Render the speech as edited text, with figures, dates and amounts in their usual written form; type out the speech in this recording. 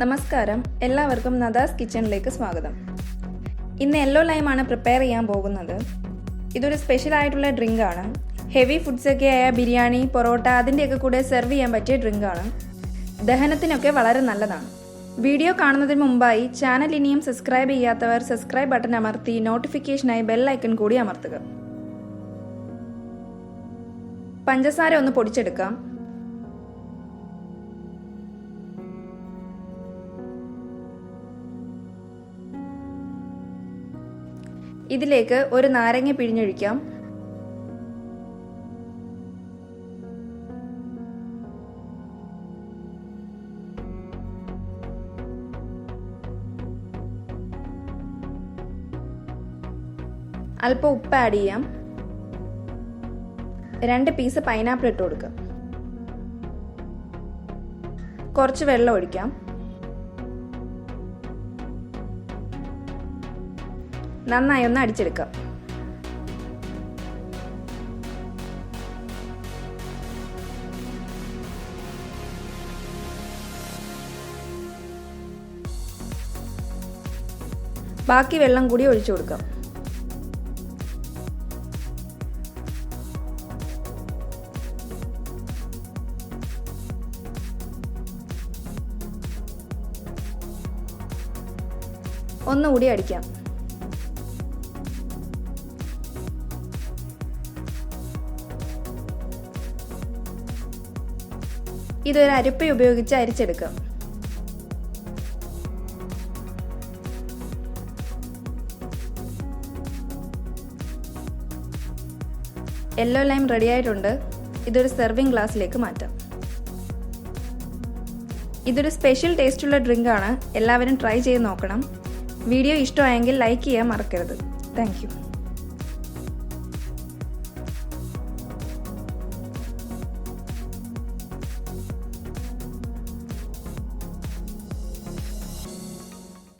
നമസ്കാരം, എല്ലാവർക്കും നദാസ് കിച്ചണിലേക്ക് സ്വാഗതം. ഇന്ന് യെല്ലോ ലൈം ആണ് പ്രിപ്പയർ ചെയ്യാൻ പോകുന്നത്. ഇതൊരു സ്പെഷ്യൽ ആയിട്ടുള്ള ഡ്രിങ്ക് ആണ്. ഹെവി ഫുഡ്സ് ഒക്കെ ആയ ബിരിയാണി, പൊറോട്ട അതിൻ്റെയൊക്കെ കൂടെ സെർവ് ചെയ്യാൻ പറ്റിയ ഡ്രിങ്ക് ആണ്. ദഹനത്തിനൊക്കെ വളരെ നല്ലതാണ്. വീഡിയോ കാണുന്നതിന് മുമ്പായി ചാനൽ ഇനിയും സബ്സ്ക്രൈബ് ചെയ്യാത്തവർ സബ്സ്ക്രൈബ് ബട്ടൺ അമർത്തി നോട്ടിഫിക്കേഷനായി ബെൽ ഐക്കൺ കൂടി അമർത്തുക. പഞ്ചസാര ഒന്ന് പൊടിച്ചെടുക്കാം. ഇതിലേക്ക് ഒരു നാരങ്ങ പിഴിഞ്ഞൊഴിക്കാം. അല്പം ഉപ്പ് ആഡ് ചെയ്യാം. 2 പീസ് പൈനാപ്പിൾ ഇട്ട് കൊടുക്കാം. കുറച്ച് വെള്ളം ഒഴിക്കാം. നന്നായി ഒന്ന് അടിച്ചെടുക്കാം. ബാക്കി വെള്ളം കൂടി ഒഴിച്ചു കൊടുക്കാം. ഒന്നുകൂടി അടിക്കാം. ഇതൊരു അരിപ്പ ഉപയോഗിച്ച് അരിച്ചെടുക്കാം. യെല്ലോ ലൈം റെഡി ആയിട്ടുണ്ട്. ഇതൊരു സെർവിങ് ഗ്ലാസ്സിലേക്ക് മാറ്റാം. ഇതൊരു സ്പെഷ്യൽ ടേസ്റ്റുള്ള ഡ്രിങ്ക് ആണ്. എല്ലാവരും ട്രൈ ചെയ്ത് നോക്കണം. വീഡിയോ ഇഷ്ടമായെങ്കിൽ ലൈക്ക് ചെയ്യാൻ മറക്കരുത്. Thank you.